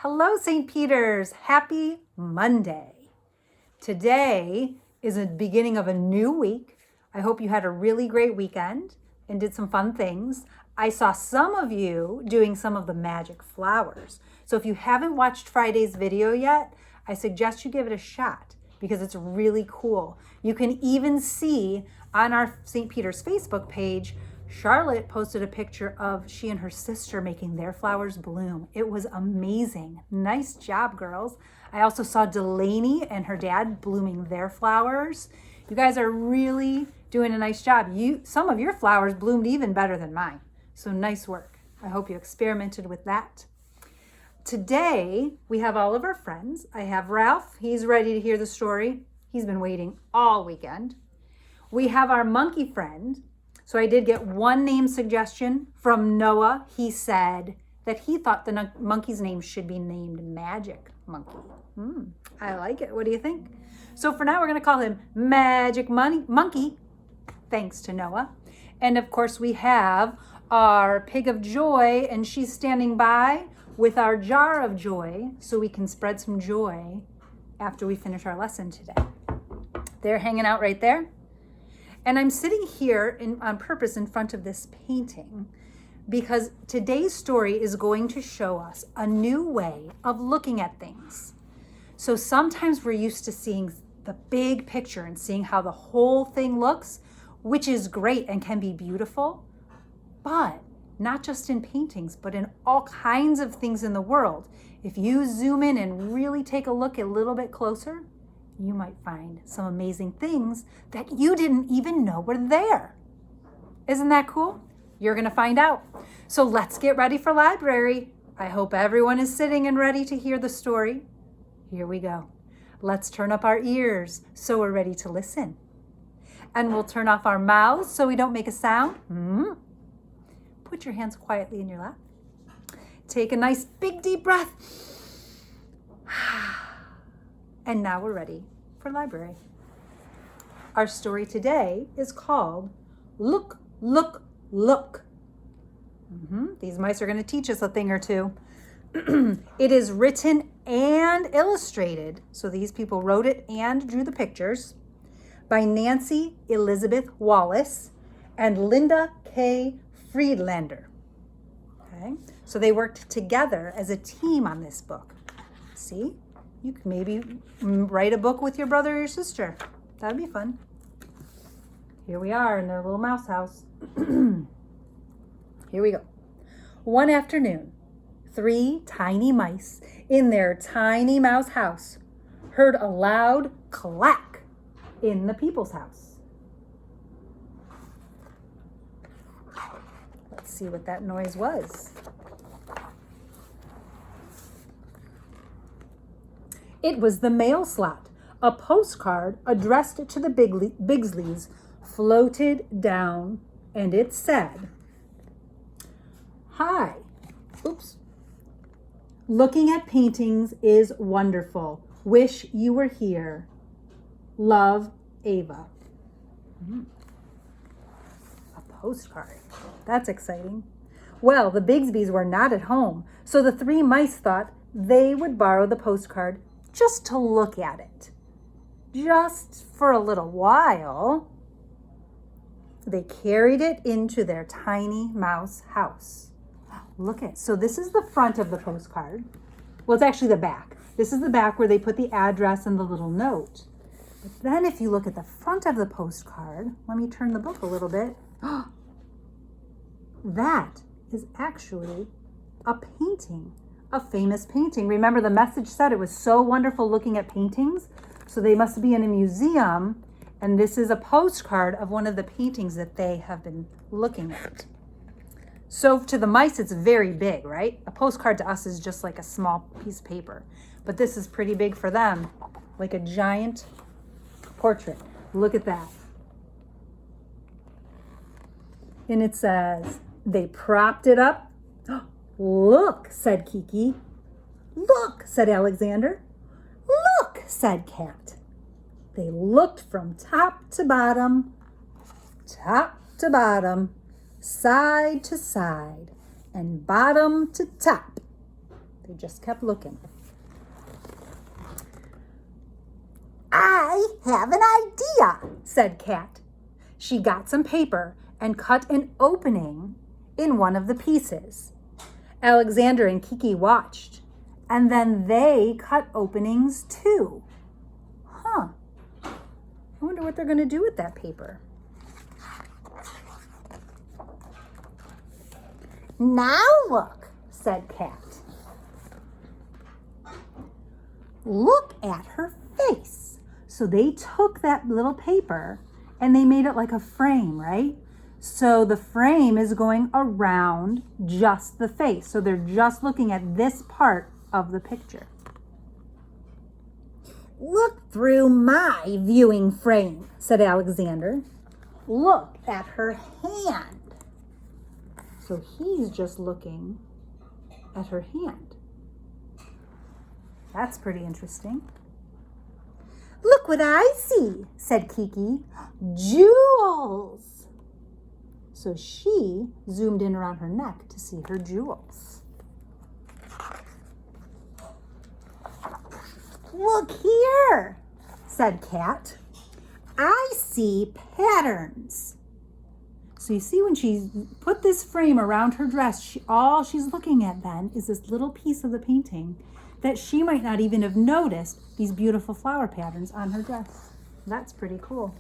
Hello, St. Peter's. Happy Monday. Today is the beginning of a new week. I hope you had a really great weekend and did some fun things. I saw some of you doing some of the magic flowers. So if you haven't watched Friday's video yet, I suggest you give it a shot because it's really cool. You can even see on our St. Peter's Facebook page, Charlotte posted a picture of she and her sister making their flowers bloom. It was amazing. Nice job, girls. I also saw Delaney and her dad blooming their flowers. You guys are really doing a nice job. Some of your flowers bloomed even better than mine. So nice work. I hope you experimented with that. Today, we have all of our friends. I have Ralph. He's ready to hear the story. He's been waiting all weekend. We have our monkey friend. So I did get one name suggestion from Noah. He said that he thought the monkey's name should be named Magic Monkey. I like it. What do you think? So for now, we're going to call him Magic Monkey. Thanks to Noah. And of course, we have our pig of joy, and she's standing by with our jar of joy so we can spread some joy after we finish our lesson today. They're hanging out right there. And I'm sitting here on purpose in front of this painting because today's story is going to show us a new way of looking at things. So sometimes we're used to seeing the big picture and seeing how the whole thing looks, which is great and can be beautiful, but not just in paintings, but in all kinds of things in the world. If you zoom in and really take a look a little bit closer, you might find some amazing things that you didn't even know were there. Isn't that cool? You're going to find out. So let's get ready for library. I hope everyone is sitting and ready to hear the story. Here we go. Let's turn up our ears so we're ready to listen. And we'll turn off our mouths so we don't make a sound. Put your hands quietly in your lap. Take a nice big deep breath. And now we're ready for library. Our story today is called Look, Look, Look. These mice are going to teach us a thing or two. It is written and illustrated, so these people wrote it and drew the pictures, by Nancy Elizabeth Wallace and Linda K. Friedlander. Okay, so they worked together as a team on this book. See? You could maybe write a book with your brother or your sister. That'd be fun. Here we are in their little mouse house. Here we go. One afternoon, 3 tiny mice in their tiny mouse house heard a loud clack in the people's house. Let's see what that noise was. It was the mail slot. A postcard addressed to the Bigsleys floated down, and it said, "Hi. Looking at paintings is wonderful. Wish you were here. Love, Ava." A postcard. That's exciting. Well, the Bigsbys were not at home, so the 3 mice thought they would borrow the postcard just to look at it. Just for a little while. They carried it into their tiny mouse house. Look at, so this is the front of the postcard. Well, it's actually the back. This is the back where they put the address and the little note. But then if you look at the front of the postcard, let me turn the book a little bit. That is actually a painting. A famous painting. Remember, the message said it was so wonderful looking at paintings, so they must be in a museum, and this is a postcard of one of the paintings that they have been looking at. So to the mice, it's very big, right? A postcard to us is just like a small piece of paper, but this is pretty big for them, like a giant portrait. Look at that. And it says, they propped it up. "Look," said Kiki. "Look," said Alexander. "Look," said Cat. They looked from top to bottom, side to side, and bottom to top. They just kept looking. I have an idea, said Kat. She got some paper and cut an opening in one of the pieces. Alexander and Kiki watched, and then they cut openings too. Huh. I wonder what they're going to do with that paper. Now look, said Kat. Look at her face. So they took that little paper and they made it like a frame, right? So the frame is going around just the face. So they're just looking at this part of the picture. Look through my viewing frame, said Alexander. Look at her hand. So he's just looking at her hand. That's pretty interesting. Look what I see, said Kiki. Jewels. So she zoomed in around her neck to see her jewels. Look here, said Kat. I see patterns. So you see when she put this frame around her dress, all she's looking at then is this little piece of the painting that she might not even have noticed these beautiful flower patterns on her dress. That's pretty cool.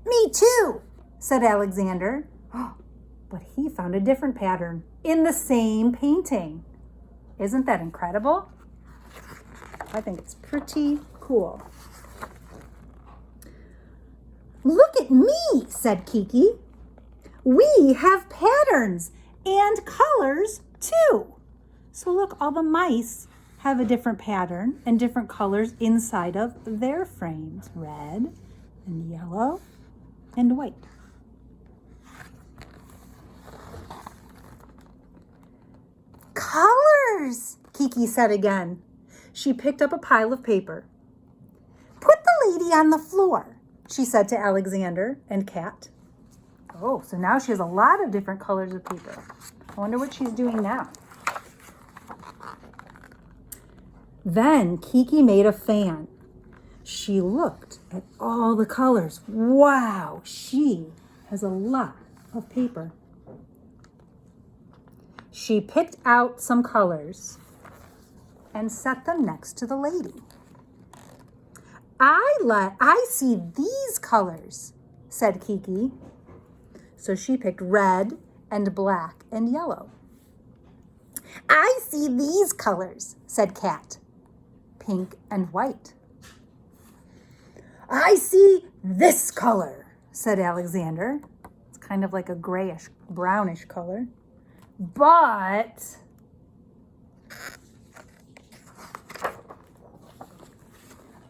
Me too, said Alexander. Oh, but he found a different pattern in the same painting. Isn't that incredible? I think it's pretty cool. Look at me, said Kiki. We have patterns and colors too. So look, all the mice have a different pattern and different colors inside of their frames. Red and yellow and white. Colors, Kiki said again. She picked up a pile of paper. Put the lady on the floor, she said to Alexander and Kat. Oh, so now she has a lot of different colors of paper. I wonder what she's doing now. Then Kiki made a fan. She looked at all the colors. Wow, she has a lot of paper. She picked out some colors and set them next to the lady. I see these colors, said Kiki. So she picked red and black and yellow. I see these colors, said Kat. Pink and white. I see this color, said Alexander. It's kind of like a grayish, brownish color. But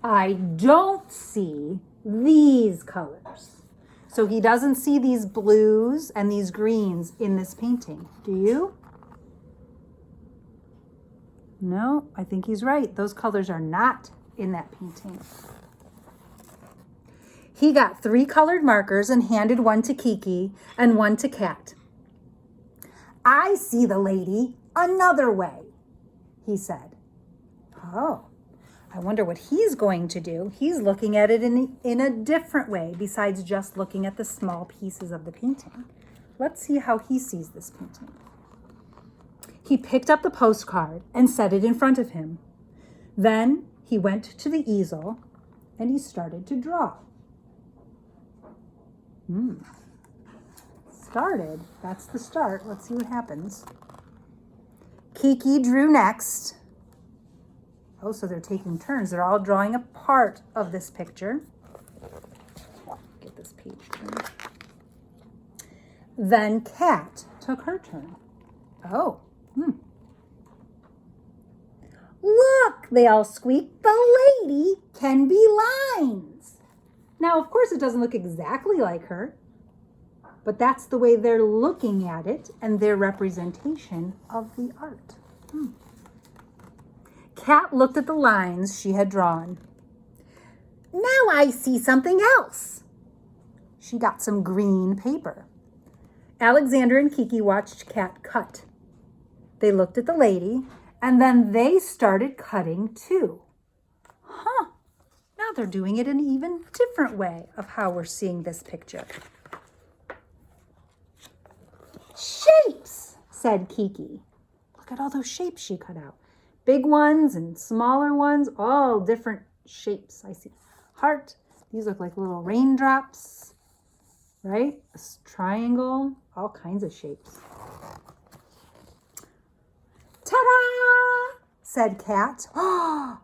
I don't see these colors. So he doesn't see these blues and these greens in this painting. Do you? No, I think he's right. Those colors are not in that painting. He got 3 colored markers and handed one to Kiki and one to Kat. I see the lady another way, he said. Oh, I wonder what he's going to do. He's looking at it in a different way besides just looking at the small pieces of the painting. Let's see how he sees this painting. He picked up the postcard and set it in front of him. Then he went to the easel and he started to draw. Started. That's the start. Let's see what happens. Kiki drew next. Oh, so they're taking turns. They're all drawing a part of this picture. Get this page turned. Then Kat took her turn. Oh. Look, they all squeaked. The lady can be lines. Now, of course, it doesn't look exactly like her, but that's the way they're looking at it and their representation of the art. Kat looked at the lines she had drawn. Now I see something else. She got some green paper. Alexander and Kiki watched Kat cut. They looked at the lady, and then they started cutting too. Huh. Now they're doing it an even different way of how we're seeing this picture. Shapes, said Kiki. Look at all those shapes she cut out. Big ones and smaller ones, all different shapes. I see heart. These look like little raindrops, right? A triangle, all kinds of shapes. Ta-da, said Kat. Oh,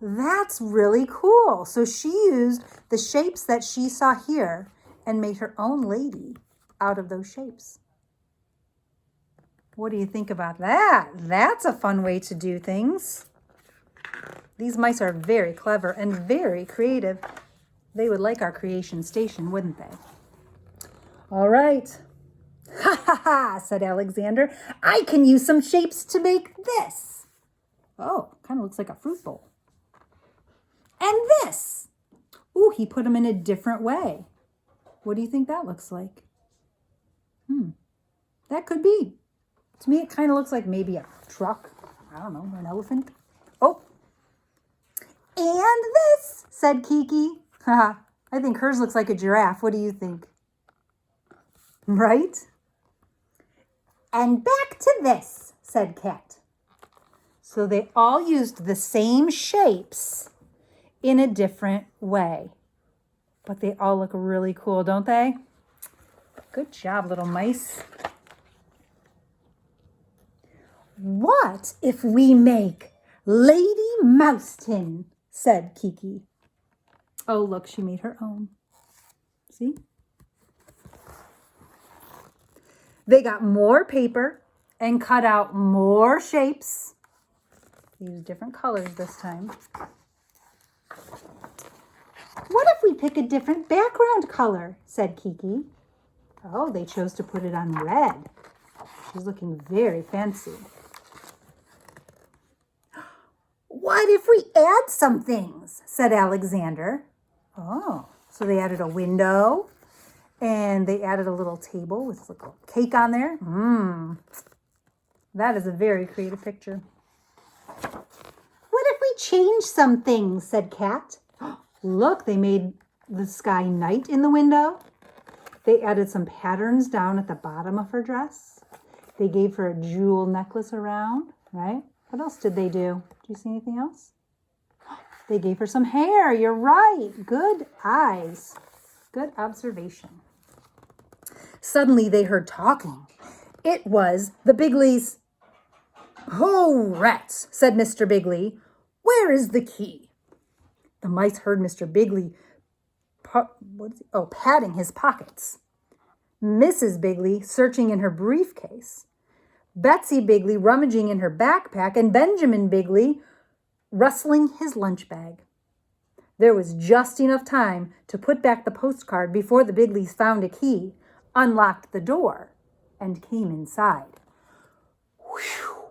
that's really cool. So she used the shapes that she saw here and made her own lady out of those shapes. What do you think about that? That's a fun way to do things. These mice are very clever and very creative. They would like our creation station, wouldn't they? All right. Ha ha ha, said Alexander. I can use some shapes to make this. Oh, kind of looks like a fruit bowl. And this. Ooh, he put them in a different way. What do you think that looks like? That could be. To me, it kind of looks like maybe a truck. I don't know, an elephant. Oh. And this, said Kiki. Haha, I think hers looks like a giraffe. What do you think? Right? And back to this, said Kat. So they all used the same shapes in a different way. But they all look really cool, don't they? Good job, little mice. What if we make Lady Mouseton, said Kiki. Oh, look, she made her own. See? They got more paper and cut out more shapes. They used different colors this time. What if we pick a different background color, said Kiki. Oh, they chose to put it on red. She's looking very fancy. What if we add some things, said Alexander. Oh, so they added a window and they added a little table with a little cake on there. That is a very creative picture. What if we change some things, said Kat. Look, they made the sky night in the window. They added some patterns down at the bottom of her dress. They gave her a jewel necklace around, right? What else did they do? Do you see anything else? They gave her some hair. You're right. Good eyes. Good observation. Suddenly they heard talking. It was the Bigleys. Oh, rats, said Mr. Bigley. Where is the key? The mice heard Mr. Bigley patting his pockets. Mrs. Bigley searching in her briefcase. Betsy Bigley rummaging in her backpack, and Benjamin Bigley rustling his lunch bag. There was just enough time to put back the postcard before the Bigleys found a key, unlocked the door, and came inside. Whew.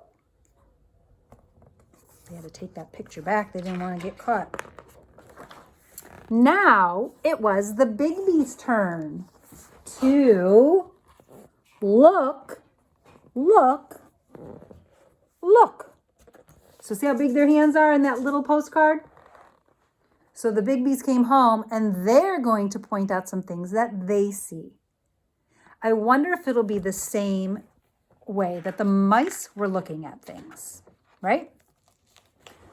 They had to take that picture back. They didn't want to get caught. Now it was the Bigby's turn to look. So see how big their hands are in that little postcard? So the Bigby's came home and they're going to point out some things that they see. I wonder if it'll be the same way that the mice were looking at things, right?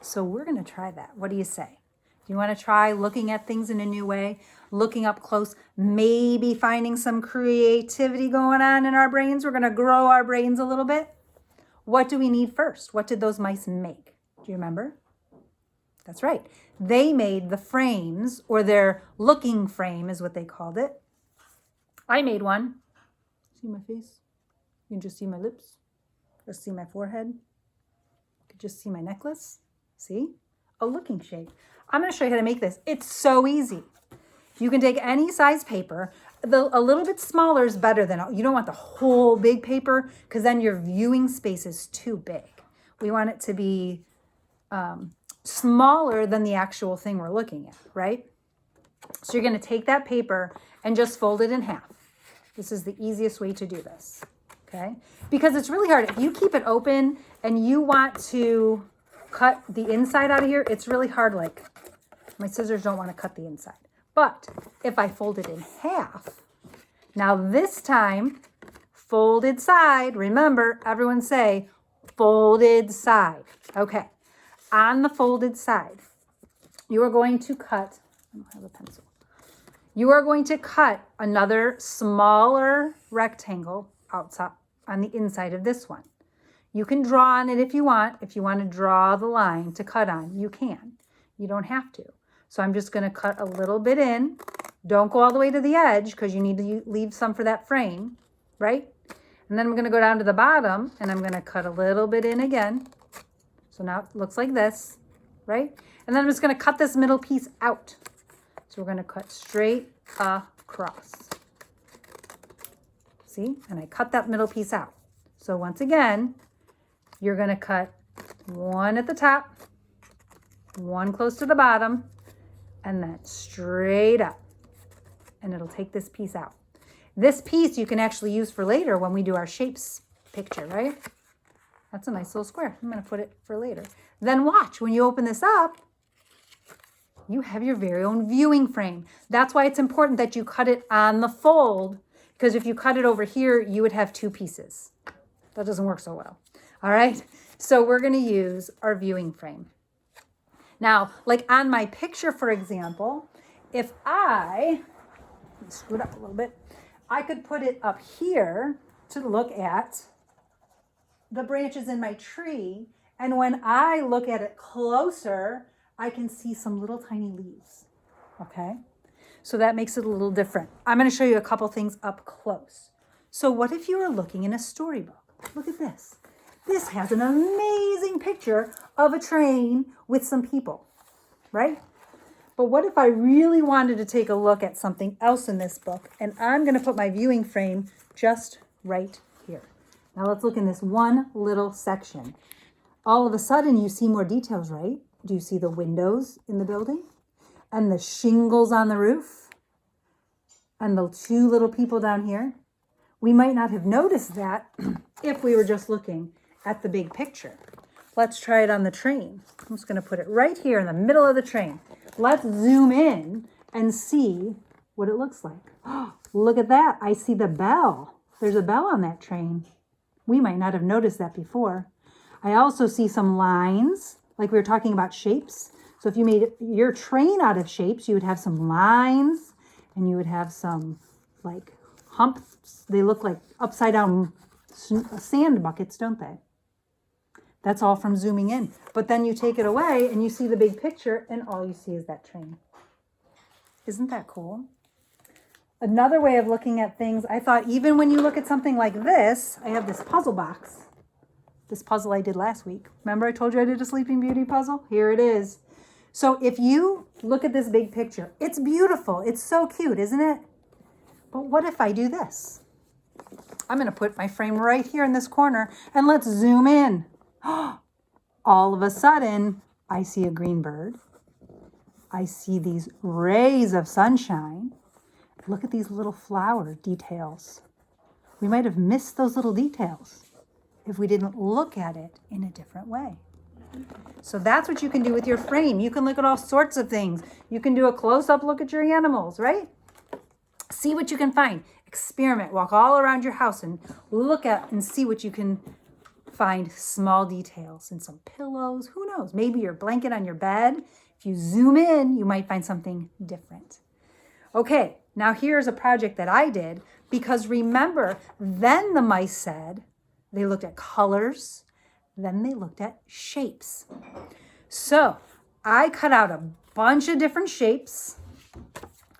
So we're going to try that. What do you say? Do you want to try looking at things in a new way? Looking up close, maybe finding some creativity going on in our brains. We're going to grow our brains a little bit. What do we need first? What did those mice make? Do you remember? That's right. They made the frames, or their looking frame is what they called it. I made one. See my face? You can just see my lips. Just see my forehead. You can just see my necklace. See? A looking shape. I'm going to show you how to make this. It's so easy. You can take any size paper. A little bit smaller is better than, you don't want the whole big paper because then your viewing space is too big. We want it to be smaller than the actual thing we're looking at, right? So you're going to take that paper and just fold it in half. This is the easiest way to do this. okay? Because it's really hard. If you keep it open and you want to cut the inside out of here, it's really hard. Like, my scissors don't want to cut the inside. But if I fold it in half, now this time, folded side, remember, everyone say folded side. Okay, on the folded side, you are going to cut, I don't have a pencil. You are going to cut another smaller rectangle outside on the inside of this one. You can draw on it if you want. If you want to draw the line to cut on, you can. You don't have to. So I'm just going to cut a little bit in. Don't go all the way to the edge because you need to leave some for that frame, right? And then I'm going to go down to the bottom and I'm going to cut a little bit in again. So now it looks like this, right? And then I'm just going to cut this middle piece out. So we're going to cut straight across. See? And I cut that middle piece out. So once again, you're going to cut one at the top, one close to the bottom, and then straight up. And it'll take this piece out. This piece you can actually use for later when we do our shapes picture, right? That's a nice little square. I'm going to put it for later. Then watch, when you open this up, you have your very own viewing frame. That's why it's important that you cut it on the fold, because if you cut it over here, you would have two pieces. That doesn't work so well. All right, so we're going to use our viewing frame. Now, like on my picture, for example, if I screw it up a little bit, I could put it up here to look at the branches in my tree. And when I look at it closer, I can see some little tiny leaves, okay? So that makes it a little different. I'm going to show you a couple things up close. So what if you were looking in a storybook? Look at this. This has an amazing picture of a train with some people, right? But what if I really wanted to take a look at something else in this book? And I'm going to put my viewing frame just right here. Now let's look in this one little section. All of a sudden you see more details, right? Do you see the windows in the building? And the shingles on the roof? And the two little people down here? We might not have noticed that if we were just looking at the big picture. Let's try it on the train. I'm just going to put it right here in the middle of the train. Let's zoom in and see what it looks like. Oh, look at that. I see the bell. There's a bell on that train. We might not have noticed that before. I also see some lines, like we were talking about shapes. So if you made your train out of shapes, you would have some lines and you would have some like humps. They look like upside down sand buckets, don't they? That's all from zooming in. But then you take it away and you see the big picture and all you see is that train. Isn't that cool? Another way of looking at things, I thought even when you look at something like this, I have this puzzle box. This puzzle I did last week. Remember I told you I did a Sleeping Beauty puzzle? Here it is. So if you look at this big picture, it's beautiful. It's so cute, isn't it? But what if I do this? I'm going to put my frame right here in this corner and let's zoom in. All of a sudden, I see a green bird. I see these rays of sunshine. Look at these little flower details. We might have missed those little details if we didn't look at it in a different way. So that's what you can do with your frame. You can look at all sorts of things. You can do a close-up look at your animals, right? See what you can find. Experiment. Walk all around your house and look at and see what you can find. Small details in some pillows. Who knows? Maybe your blanket on your bed. If you zoom in, you might find something different. Okay, now here's a project that I did because remember, then the mice said they looked at colors, then they looked at shapes. So I cut out a bunch of different shapes,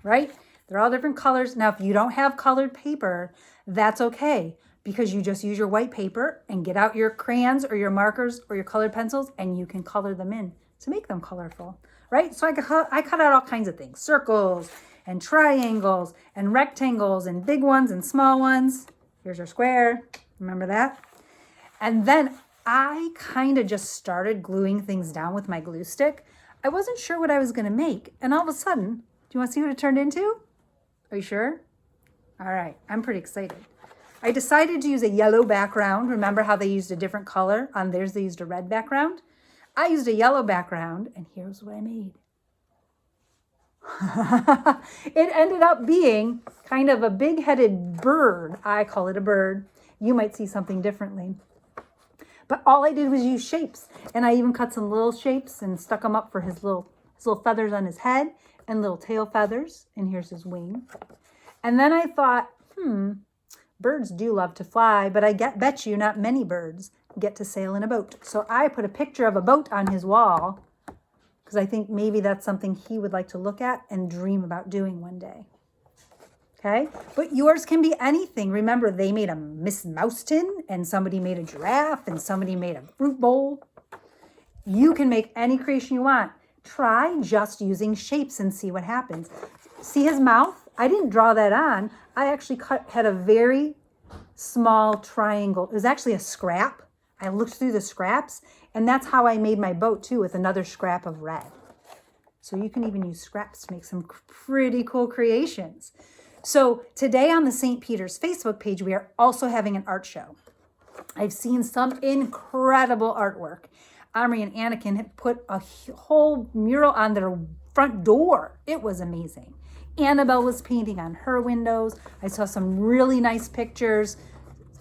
right? They're all different colors. Now, if you don't have colored paper, that's okay because you just use your white paper and get out your crayons or your markers or your colored pencils and you can color them in to make them colorful, right? So I cut out all kinds of things, circles and triangles and rectangles and big ones and small ones. Here's our square. Remember that? And then I kind of just started gluing things down with my glue stick. I wasn't sure what I was going to make. And all of a sudden, do you want to see what it turned into? Are you sure? All right, I'm pretty excited. I decided to use a yellow background. Remember how they used a different color? On theirs, they used a red background. I used a yellow background, and here's what I made. It ended up being kind of a big-headed bird. I call it a bird. You might see something differently. But all I did was use shapes. And I even cut some little shapes and stuck them up for his little feathers on his head and little tail feathers. And here's his wing. And then I thought, birds do love to fly, but I bet you not many birds get to sail in a boat. So I put a picture of a boat on his wall because I think maybe that's something he would like to look at and dream about doing one day. Okay, but yours can be anything. Remember, they made a Miss Mouseton, and somebody made a giraffe, and somebody made a fruit bowl. You can make any creation you want. Try just using shapes and see what happens. See his mouth? I didn't draw that on. I actually had a very small triangle. It was actually a scrap. I looked through the scraps, and that's how I made my boat too, with another scrap of red. So you can even use scraps to make some pretty cool creations. So today on the St. Peter's Facebook page, we are also having an art show. I've seen some incredible artwork. Omri and Anakin had put a whole mural on their front door. It was amazing. Annabelle was painting on her windows. I saw some really nice pictures.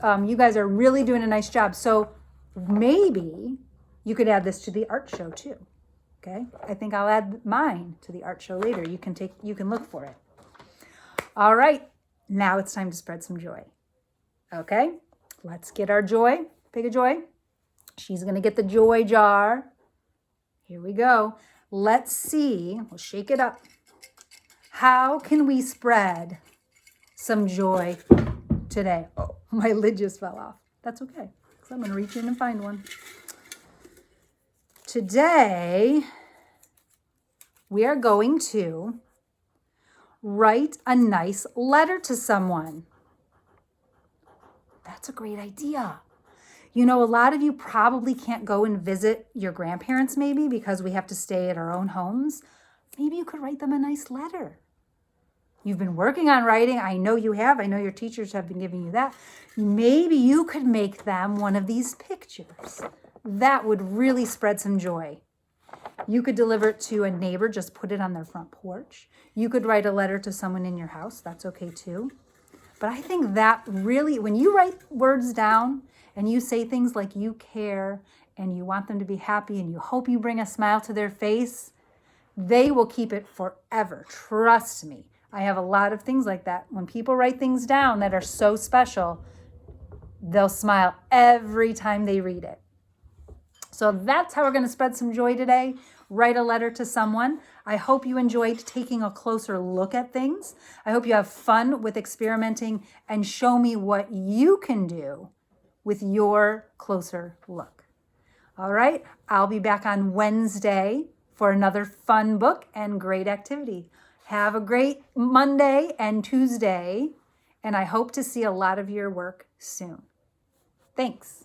You guys are really doing a nice job. So maybe you could add this to the art show too. Okay? I think I'll add mine to the art show later. You can look for it. All right, now it's time to spread some joy. Okay, let's get our joy. Pick a joy. She's going to get the joy jar. Here we go. Let's see. We'll shake it up. How can we spread some joy today? Oh, my lid just fell off. That's okay, because I'm going to reach in and find one. Today, we are going to write a nice letter to someone. That's a great idea. You know, a lot of you probably can't go and visit your grandparents maybe because we have to stay at our own homes. Maybe you could write them a nice letter. You've been working on writing. I know you have. I know your teachers have been giving you that. Maybe you could make them one of these pictures. That would really spread some joy. You could deliver it to a neighbor, just put it on their front porch. You could write a letter to someone in your house. That's okay too. But I think that really, when you write words down and you say things like you care and you want them to be happy and you hope you bring a smile to their face, they will keep it forever. Trust me. I have a lot of things like that. When people write things down that are so special, they'll smile every time they read it. So that's how we're going to spread some joy today. Write a letter to someone. I hope you enjoyed taking a closer look at things. I hope you have fun with experimenting and show me what you can do with your closer look. All right, I'll be back on Wednesday for another fun book and great activity. Have a great Monday and Tuesday, and I hope to see a lot of your work soon. Thanks.